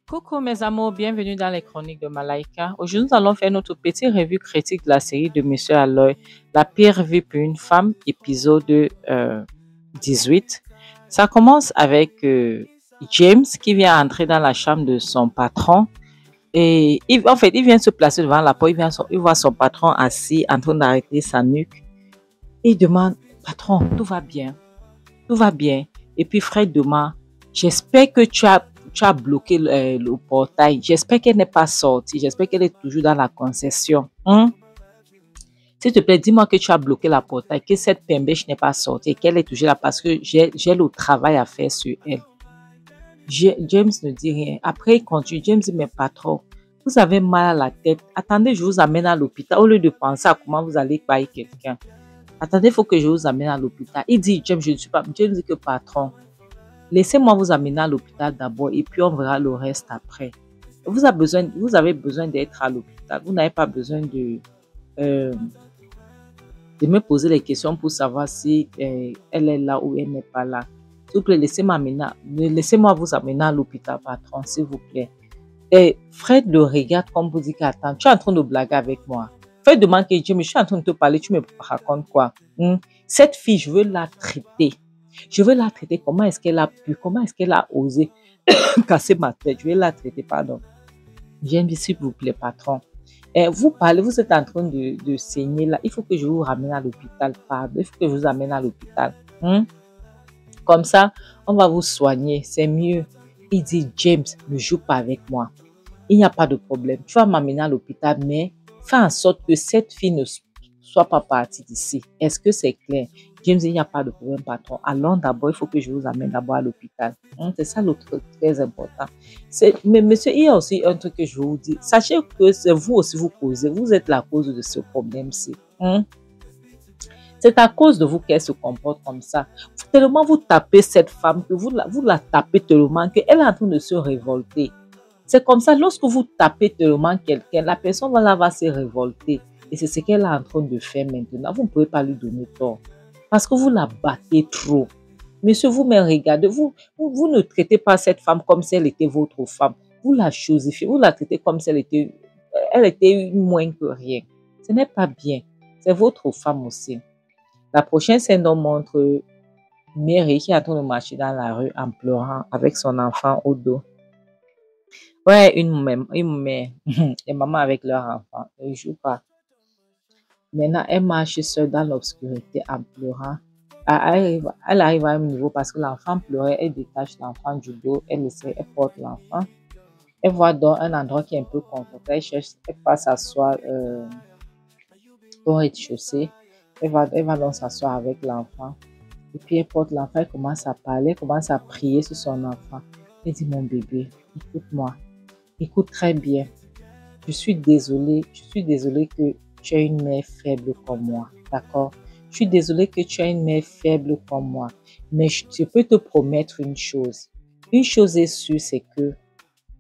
Coucou mes amours, bienvenue dans les chroniques de Malaika. Aujourd'hui, nous allons faire notre petite revue critique de la série de Monsieur Aloy, La pire vie pour une femme, épisode 18. Ça commence avec James qui vient entrer dans la chambre de son patron. Et il vient se placer devant la porte, il voit son patron assis en train d'arrêter sa nuque. Il demande, patron, tout va bien? Tout va bien? Et puis Fred demande, j'espère que tu as bloqué le portail. J'espère qu'elle n'est pas sortie. J'espère qu'elle est toujours dans la concession. S'il te plaît, dis-moi que tu as bloqué la portail, que cette pembèche n'est pas sortie et qu'elle est toujours là parce que j'ai le travail à faire sur elle. James ne dit rien. Après, il continue. James dit, mais patron, vous avez mal à la tête. Attendez, je vous amène à l'hôpital au lieu de penser à comment vous allez payer quelqu'un. Attendez, il faut que je vous amène à l'hôpital. Il dit, James, je ne suis pas. James dit que patron, laissez-moi vous amener à l'hôpital d'abord et puis on verra le reste après. Vous avez besoin d'être à l'hôpital. Vous n'avez pas besoin de me poser les questions pour savoir si elle est là ou elle n'est pas là. S'il vous plaît, laissez-moi vous amener à l'hôpital, patron, s'il vous plaît. Et Fred le regarde comme vous dites qu'attends, tu es en train de blaguer avec moi. Fred demande que je suis en train de te parler, tu me racontes quoi? Cette fille, je veux la traiter. Je veux la traiter. Comment est-ce qu'elle a pu? Comment est-ce qu'elle a osé casser ma tête? Je vais la traiter, pardon. J'aime bien, s'il vous plaît, patron. Vous parlez, vous êtes en train de saigner là. Il faut que je vous ramène à l'hôpital, pardon. Il faut que je vous amène à l'hôpital. Comme ça, on va vous soigner. C'est mieux. Il dit, James, ne joue pas avec moi. Il n'y a pas de problème. Tu vas m'amener à l'hôpital, mais fais en sorte que cette fille ne soit pas partie d'ici. Est-ce que c'est clair? James, il n'y a pas de problème, patron. Allons d'abord, il faut que je vous amène d'abord à l'hôpital. C'est ça le truc très important. Mais monsieur, il y a aussi un truc que je vous dis. Sachez que c'est vous aussi vous causez. Vous êtes la cause de ce problème-ci. C'est à cause de vous qu'elle se comporte comme ça. Tellement vous tapez cette femme que vous la tapez tellement qu'elle est en train de se révolter. C'est comme ça, lorsque vous tapez tellement quelqu'un, la personne va se révolter. Et c'est ce qu'elle est en train de faire maintenant. Vous ne pouvez pas lui donner tort. Parce que vous la battez trop. Monsieur, vous me regardez. Vous ne traitez pas cette femme comme si elle était votre femme. Vous la chosifiez. Vous la traitez comme si elle était moins que rien. Ce n'est pas bien. C'est votre femme aussi. La prochaine scène nous montre Mary qui est en train de marcher dans la rue en pleurant avec son enfant au dos. Ouais, une mère et maman avec leur enfant. Ils ne jouent pas. Maintenant, elle marche seule dans l'obscurité en pleurant. Elle arrive à un niveau parce que l'enfant pleurait. Elle détache l'enfant du dos. Elle porte l'enfant. Elle voit dans un endroit qui est un peu confortable. Elle va s'asseoir au rez-de-chaussée. Elle va donc s'asseoir avec l'enfant. Et puis elle porte l'enfant. Elle commence à parler. Elle commence à prier sur son enfant. Elle dit, mon bébé, écoute-moi. Écoute très bien. Je suis désolée que tu es une mère faible comme moi, d'accord? Je suis désolée que tu es une mère faible comme moi, mais je peux te promettre une chose. Une chose est sûre, c'est que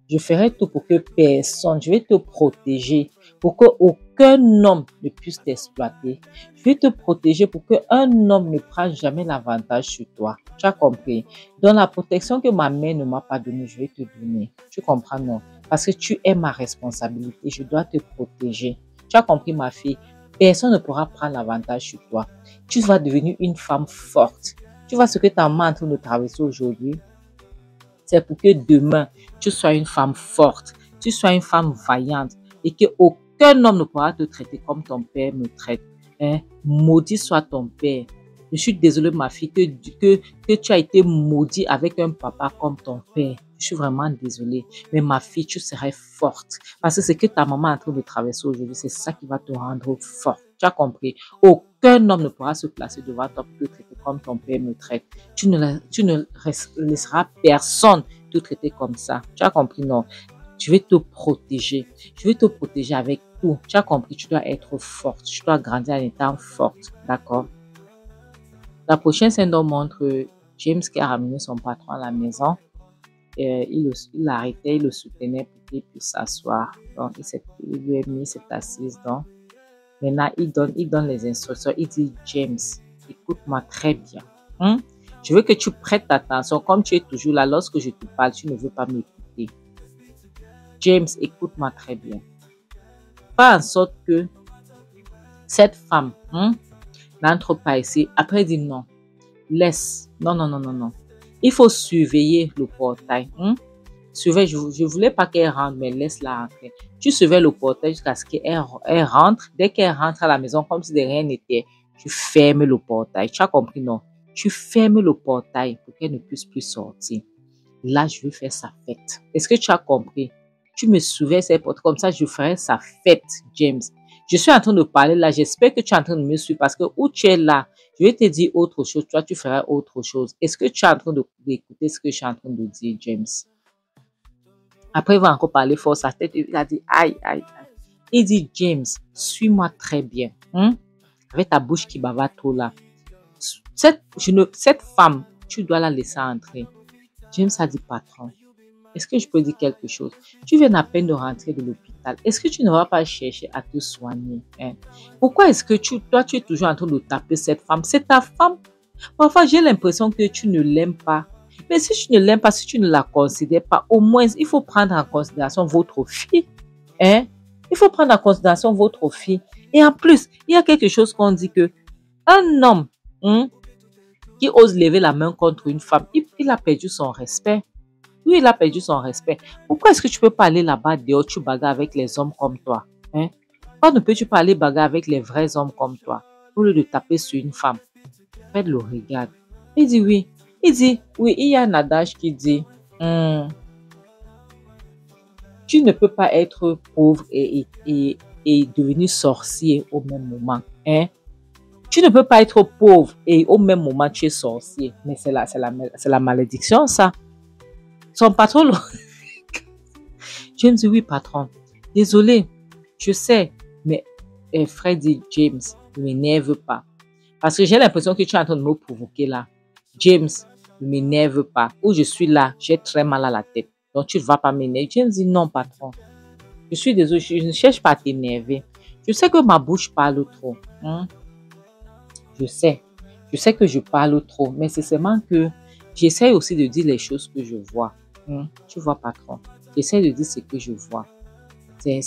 je ferai tout pour que personne, je vais te protéger, pour qu'aucun homme ne puisse t'exploiter. Je vais te protéger pour qu'un homme ne prenne jamais l'avantage sur toi. Tu as compris? Donc la protection que ma mère ne m'a pas donnée, je vais te donner. Tu comprends, non? Parce que tu es ma responsabilité, je dois te protéger. Tu as compris, ma fille? Personne ne pourra prendre l'avantage sur toi. Tu vas devenir une femme forte. Tu vois ce que ta maman est en train de traverser aujourd'hui? C'est pour que demain, tu sois une femme forte, tu sois une femme vaillante et qu'aucun homme ne pourra te traiter comme ton père me traite. Maudit soit ton père. Je suis désolée, ma fille, que tu as été maudit avec un papa comme ton père. Je suis vraiment désolée. Mais ma fille, tu serais forte. Parce que ce que ta maman est en train de traverser aujourd'hui, c'est ça qui va te rendre forte. Tu as compris? Aucun homme ne pourra se placer devant toi pour te traiter comme ton père me traite. Tu ne laisseras personne te traiter comme ça. Tu as compris? Non. Je vais te protéger. Je vais te protéger avec tout. Tu as compris? Tu dois être forte. Tu dois grandir en étant forte. D'accord? La prochaine scène nous montre James qui a ramené son patron à la maison. Il l'arrêtait, il le soutenait pour qu'il puisse s'asseoir. Donc, il lui a mis cette assise. Donc, maintenant, il donne les instructions. Il dit, James, écoute-moi très bien. Je veux que tu prêtes attention. Comme tu es toujours là, lorsque je te parle, tu ne veux pas m'écouter. James, écoute-moi très bien. Fais en sorte que cette femme n'entre pas ici. Après, dit non. Laisse. Non, non, non, non, non. Il faut surveiller le portail. Surveille. Je ne voulais pas qu'elle rentre, mais laisse-la rentrer. Tu surveilles le portail jusqu'à ce qu'elle rentre. Dès qu'elle rentre à la maison, comme si de rien n'était, tu fermes le portail. Tu as compris, non? Tu fermes le portail pour qu'elle ne puisse plus sortir. Là, je vais faire sa fête. Est-ce que tu as compris? Tu me surveilles ces portes. Comme ça, je ferai sa fête, James. Je suis en train de parler là. J'espère que tu es en train de me suivre parce que où tu es là, je vais te dire autre chose. Toi, tu feras autre chose. Est-ce que tu es en train d'écouter ce que je suis en train de dire, James? Après, il va encore parler fort. Sa tête, il a dit aïe, aïe, aïe. Il dit, James, suis-moi très bien. Avec ta bouche qui bavard trop là. Cette femme, tu dois la laisser entrer. James a dit, patron, est-ce que je peux dire quelque chose? Tu viens à peine de rentrer de l'hôpital. Est-ce que tu ne vas pas chercher à te soigner? Pourquoi est-ce que toi, tu es toujours en train de taper cette femme? C'est ta femme. Parfois, j'ai l'impression que tu ne l'aimes pas. Mais si tu ne l'aimes pas, si tu ne la considères pas, au moins, il faut prendre en considération votre fille. Il faut prendre en considération votre fille. Et en plus, il y a quelque chose qu'on dit que un homme qui ose lever la main contre une femme, il a perdu son respect. Oui, il a perdu son respect. Pourquoi est-ce que tu peux pas aller là-bas dehors, tu bagarres avec les hommes comme toi? Pourquoi ne peux-tu pas aller bagarrer avec les vrais hommes comme toi au lieu de taper sur une femme? Fred le regarde. Il dit oui. Il dit oui, il y a un adage qui dit tu ne peux pas être pauvre et devenir sorcier au même moment. Tu ne peux pas être pauvre et au même moment tu es sorcier. Mais c'est la malédiction, ça. Son patron, James dit oui, patron. Désolé, je sais, mais Fred dit James, ne m'énerve pas. Parce que j'ai l'impression que tu es en train de me provoquer là. James, ne m'énerve pas. Où je suis là, j'ai très mal à la tête. Donc tu ne vas pas m'énerver. James dit non, patron. Je suis désolé, je ne cherche pas à t'énerver. Je sais que ma bouche parle trop. Je sais que je parle trop, mais c'est seulement que j'essaie aussi de dire les choses que je vois. Tu vois, patron, j'essaie de dire ce que je vois. C'est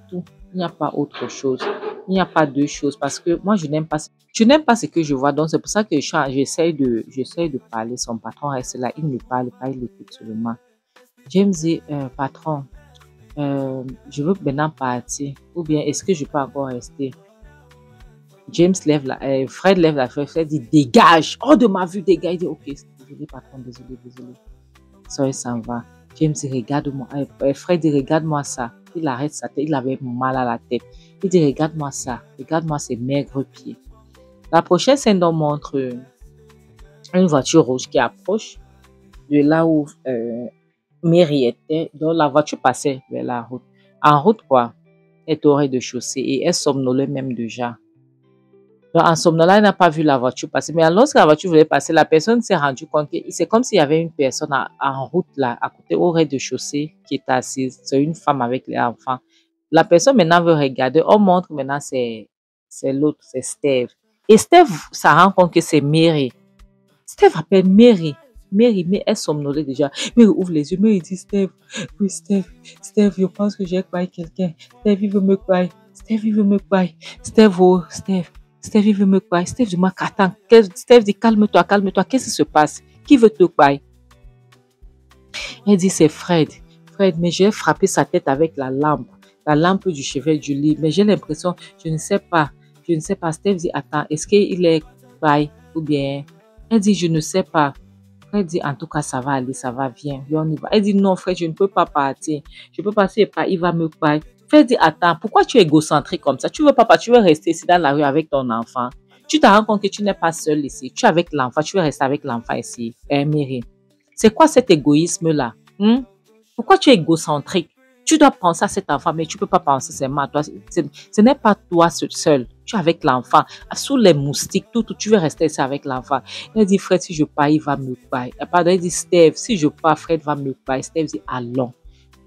tout. Il n'y a pas autre chose. Il n'y a pas deux choses parce que moi, je n'aime pas ce que je vois. Donc, c'est pour ça que j'essaie de parler. Son patron reste là. Il ne parle pas, il écoute seulement. James dit, patron, je veux maintenant partir. Ou bien, est-ce que je peux encore rester? James Fred lève la feuille. Fred dit, dégage. Oh, de ma vue, dégage. Il dit, ok, désolé, patron, désolé. Ça, il s'en va. James dit, regarde-moi. Fred dit, regarde-moi ça. Il arrête sa tête. Il avait mal à la tête. Il dit, regarde-moi ça. Regarde-moi ces maigres pieds. La prochaine scène nous montre une voiture rouge qui approche de là où Mary était. Donc, la voiture passait vers la route. En route, quoi, elle est au rez-de-chaussée et elle somnolait même déjà. Donc, en somnolant, elle n'a pas vu la voiture passer. Mais lorsque la voiture voulait passer, la personne s'est rendue compte que c'est comme s'il y avait une personne en route là, à côté au rez-de-chaussée qui était assise. C'est une femme avec les enfants. La personne maintenant veut regarder. On montre maintenant c'est l'autre, c'est Steve. Et Steve, ça rend compte que c'est Mary. Steve appelle Mary. Mary, mais elle somnolait déjà. Mary ouvre les yeux. Mary dit Steve. Oui, Steve, je pense que j'ai croyé quelqu'un. Steve, il veut me croire. Steve, il veut me croire. Steve, oh, Steve. Steve, il veut me croire. Steve dit, attends. Steve dit, calme-toi. Qu'est-ce qui se passe? Qui veut te croire? Elle dit, c'est Fred. Fred, mais j'ai frappé sa tête avec la lampe du chevet du lit. Mais j'ai l'impression, je ne sais pas. Steve dit, attends, est-ce qu'il est croire ou bien? Elle dit, je ne sais pas. Fred dit, en tout cas, ça va aller, ça va, viens, on y va. Elle dit, non, Fred, je ne peux pas partir. Je peux passer pas, il va me croire. Fred dit, attends, pourquoi tu es égocentrique comme ça? Tu veux pas partir, tu veux rester ici dans la rue avec ton enfant. Tu te rends compte que tu n'es pas seule ici. Tu es avec l'enfant, tu veux rester avec l'enfant ici. Mary, c'est quoi cet égoïsme-là? Pourquoi tu es égocentrique? Tu dois penser à cet enfant, mais tu ne peux pas penser seulement à toi. Ce n'est pas toi seul. Tu es avec l'enfant. Sous les moustiques, tout, tu veux rester ici avec l'enfant. Elle dit, Fred, si je pars, il va me croire. Pardon, elle dit, Steve, si je pars, Fred va me croire. Steve dit, allons.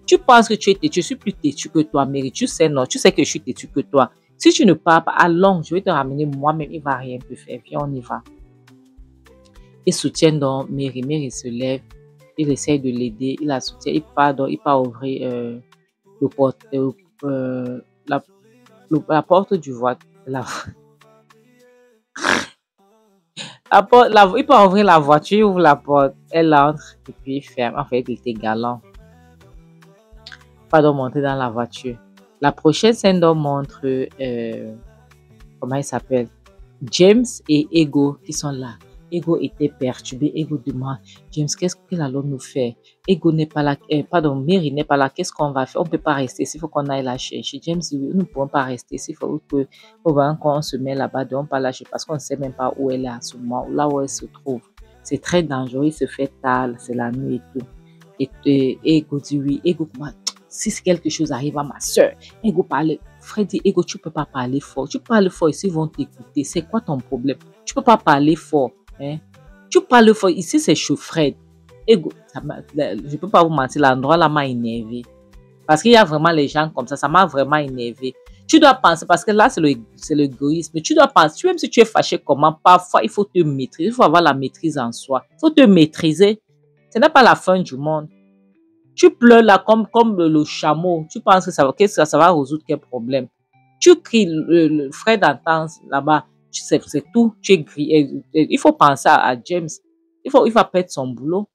Tu penses que tu es têtu, je suis plus têtu que toi, Mary. Tu sais, non, tu sais que je suis têtu que toi. Si tu ne pars pas, allons, je vais te ramener moi-même, il ne va rien te faire. Viens, on y va. Il soutient donc Mary. Mary se lève. Il essaye de l'aider. Il la soutient. Il part donc, il part ouvrir le porte, la, la porte du voiture. Il peut ouvrir la voiture, il ouvre la porte, elle entre et puis il ferme. En fait, il était galant. Pas de monter dans la voiture. La prochaine scène montre, comment il s'appelle? James et Ego qui sont là. Ego était perturbé. Ego demande, James, qu'est-ce qu'elle allons nous faire? Ego n'est pas là, pardon, Mary n'est pas là. Qu'est-ce qu'on va faire? On ne peut pas rester ici, il faut qu'on aille la chercher. James dit, nous ne pouvons pas rester ici, il faut qu'on se met là-bas, donc pas lâcher parce qu'on ne sait même pas où elle est à ce moment, là où elle se trouve. C'est très dangereux, il se fait tard, c'est la nuit et tout. Et Ego dit oui. Ego, si quelque chose arrive à ma soeur, Ego parle. Fred dit, Ego, tu ne peux pas parler fort. Tu parles fort ici, ils vont t'écouter. C'est quoi ton problème? Tu ne peux pas parler fort. Hein? Tu parles fort. Ici, c'est chaud, Fred. Ego, je ne peux pas vous mentir, l'endroit là m'a énervé. Parce qu'il y a vraiment les gens comme ça m'a vraiment énervé. Tu dois penser, parce que là, c'est l'égoïsme. Tu dois penser, même si tu es fâché comment, parfois, il faut te maîtriser. Il faut avoir la maîtrise en soi. Il faut te maîtriser. Ce n'est pas la fin du monde. Tu pleures là comme le chameau. Tu penses que ça va résoudre quel problème? Tu cries, le Fred entend là-bas. C'est tout. Tu es gris. Il faut penser à James. Il va perdre son boulot.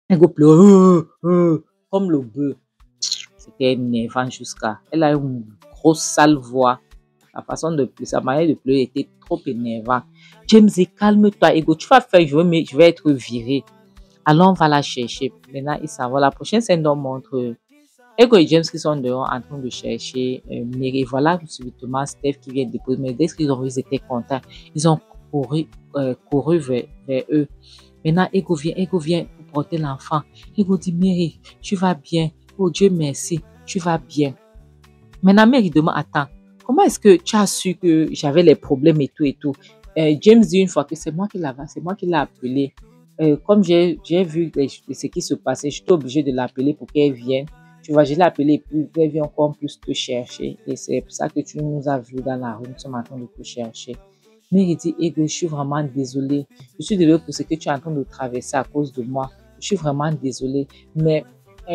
Elle va pleurer comme le bœuf. C'était énervant jusqu'à. Elle a une grosse sale voix. La façon de pleurer, sa manière de pleurer était trop énervant. James, calme-toi, Ego. Tu vas faire, je vais être viré. Alors, on va la chercher. Maintenant, il s'en va. La prochaine scène montre Ego et James qui sont dehors en train de chercher Mary. Voilà subitement Steph qui vient déposer. Mais dès qu'ils ont vu, ils étaient contents. Ils ont couru vers eux. Maintenant, Ego vient pour porter l'enfant. Ego dit, Mary, tu vas bien. Oh Dieu merci, tu vas bien. Maintenant, Mary demande, attends, comment est-ce que tu as su que j'avais les problèmes et tout et tout? James dit une fois que c'est moi qui l'ai appelé. Comme j'ai vu ce qui se passait, j'étais obligée de l'appeler pour qu'elle vienne. Tu vois, je l'ai appelée et puis elle vient encore plus te chercher. Et c'est pour ça que tu nous as vus dans la rue, nous sommes en train de te chercher. Mary dit, Ego, je suis vraiment désolée. Je suis désolée pour ce que tu es en train de traverser à cause de moi. Je suis vraiment désolée. Mais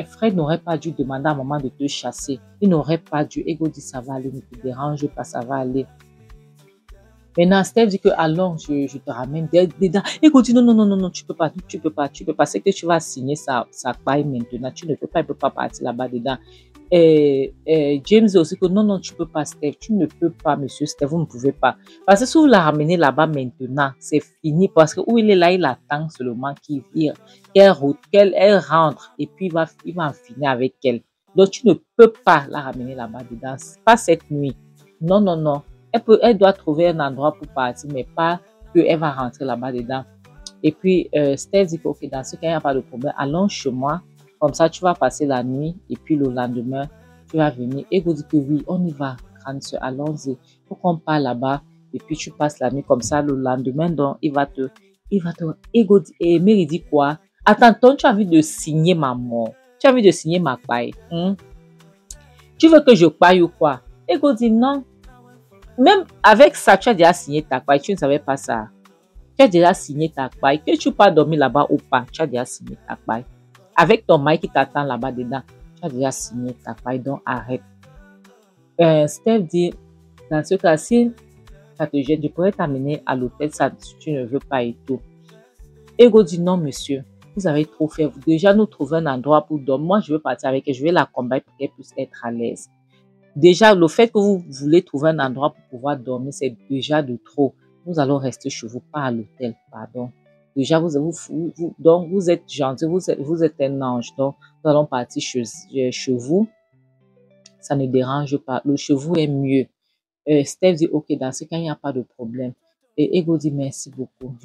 Fred n'aurait pas dû demander à maman de te chasser. Il n'aurait pas dû. Ego dit, ça va aller, ne te dérange pas, ça va aller. Maintenant, Steph dit que allons, je te ramène dedans. Ego dit non, tu peux pas. C'est que tu vas signer sa paille maintenant. Tu ne peux pas, il ne peut pas partir là-bas dedans. James dit aussi que non, tu peux pas, Steph. Tu ne peux pas, monsieur Steph, vous ne pouvez pas. Parce que si vous la ramenez là-bas maintenant, c'est fini. Parce que où il est là, il attend seulement qu'elle rentre et puis il va en finir avec elle. Donc, tu ne peux pas la ramener là-bas dedans. Pas cette nuit. Non. Elle doit trouver un endroit pour partir, mais pas qu'elle va rentrer là-bas dedans. Et puis, Steph dit que, ok, dans ce cas, il n'y a pas de problème. Allons chez moi. Comme ça, tu vas passer la nuit. Et puis, le lendemain, tu vas venir. Ego dit que oui, on y va, grande soeur. Allons-y. Il faut qu'on parte là-bas. Et puis, tu passes la nuit comme ça. Le lendemain, donc, il va te... Ego dit, et Mary dit quoi? Attends, tu as envie de signer ma mort. Tu as envie de signer ma paille. Tu veux que je paille ou quoi? Ego dit non. Même avec ça, tu as déjà signé ta paille. Tu ne savais pas ça. Tu as déjà signé ta paille. Que tu pas dormir là-bas ou pas, tu as déjà signé ta paille. Avec ton mari qui t'attend là-bas dedans, tu as déjà signé ta paille. Donc, arrête. Steph dit, dans ce cas, si ça te gêne, je pourrais t'amener à l'hôtel si tu ne veux pas et tout. Ego dit, non, monsieur. Vous avez trop fait. Déjà, nous trouvons un endroit pour dormir. Moi, je veux partir avec elle. Je vais la combattre pour qu'elle puisse être à l'aise. Déjà, le fait que vous voulez trouver un endroit pour pouvoir dormir, c'est déjà de trop. Nous allons rester chez vous, pas à l'hôtel, pardon. Déjà, donc, vous êtes gentil, vous êtes un ange. Donc, nous allons partir chez vous. Ça ne dérange pas. Le chez vous est mieux. Steph dit, ok, dans ce cas, il n'y a pas de problème. Et Ego dit, merci beaucoup.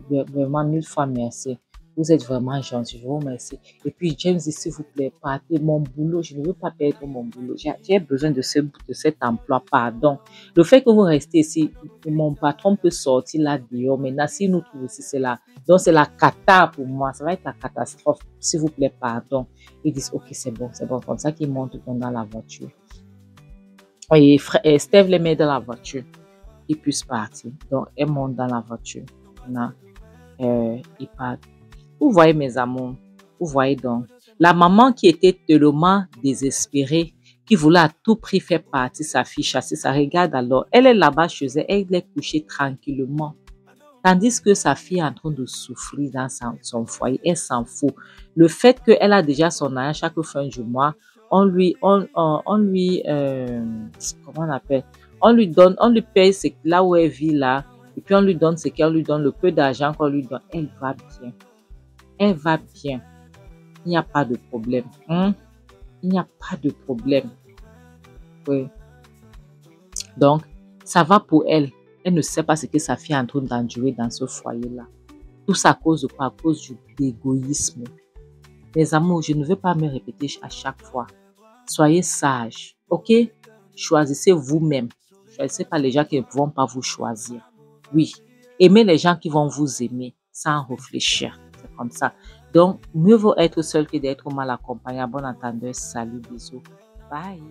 Vraiment, 1000 fois merci. Vous êtes vraiment gentil, je vous remercie. Et puis, James dit, s'il vous plaît, partez mon boulot. Je ne veux pas perdre mon boulot. J'ai besoin de cet emploi, pardon. Le fait que vous restez ici, mon patron peut sortir là dehors. Maintenant, s'il nous trouve ici, c'est là. Donc, c'est la cata pour moi. Ça va être la catastrophe. S'il vous plaît, pardon. Ils disent, ok, c'est bon. Comme ça qu'ils montent dans la voiture. Et Steph les met dans la voiture. Ils puissent partir. Donc, elle monte dans la voiture. Maintenant, ils partent. Vous voyez mes amours, vous voyez donc. La maman qui était tellement désespérée, qui voulait à tout prix faire partir sa fille, chasser sa, regarde alors, elle est là-bas chez elle, elle est couchée tranquillement. Tandis que sa fille est en train de souffrir dans son foyer, elle s'en fout. Le fait qu'elle a déjà son argent chaque fin du mois, on lui, comment on appelle, on lui donne, on lui paye là où elle vit là, et puis on lui donne ce qu'elle lui donne, le peu d'argent qu'on lui donne, elle va bien. Elle va bien. Il n'y a pas de problème. Hein? Il n'y a pas de problème. Oui. Donc, ça va pour elle. Elle ne sait pas ce que sa fille est en train d'endurer dans ce foyer-là. Tout ça à cause de quoi? À cause de l'égoïsme. Les amours, je ne veux pas me répéter à chaque fois. Soyez sages, ok? Choisissez vous-même. Choisissez pas les gens qui ne vont pas vous choisir. Oui, aimez les gens qui vont vous aimer sans réfléchir. C'est comme ça. Donc, mieux vaut être seul que d'être mal accompagné. Bon entendeur, salut, bisous. Bye.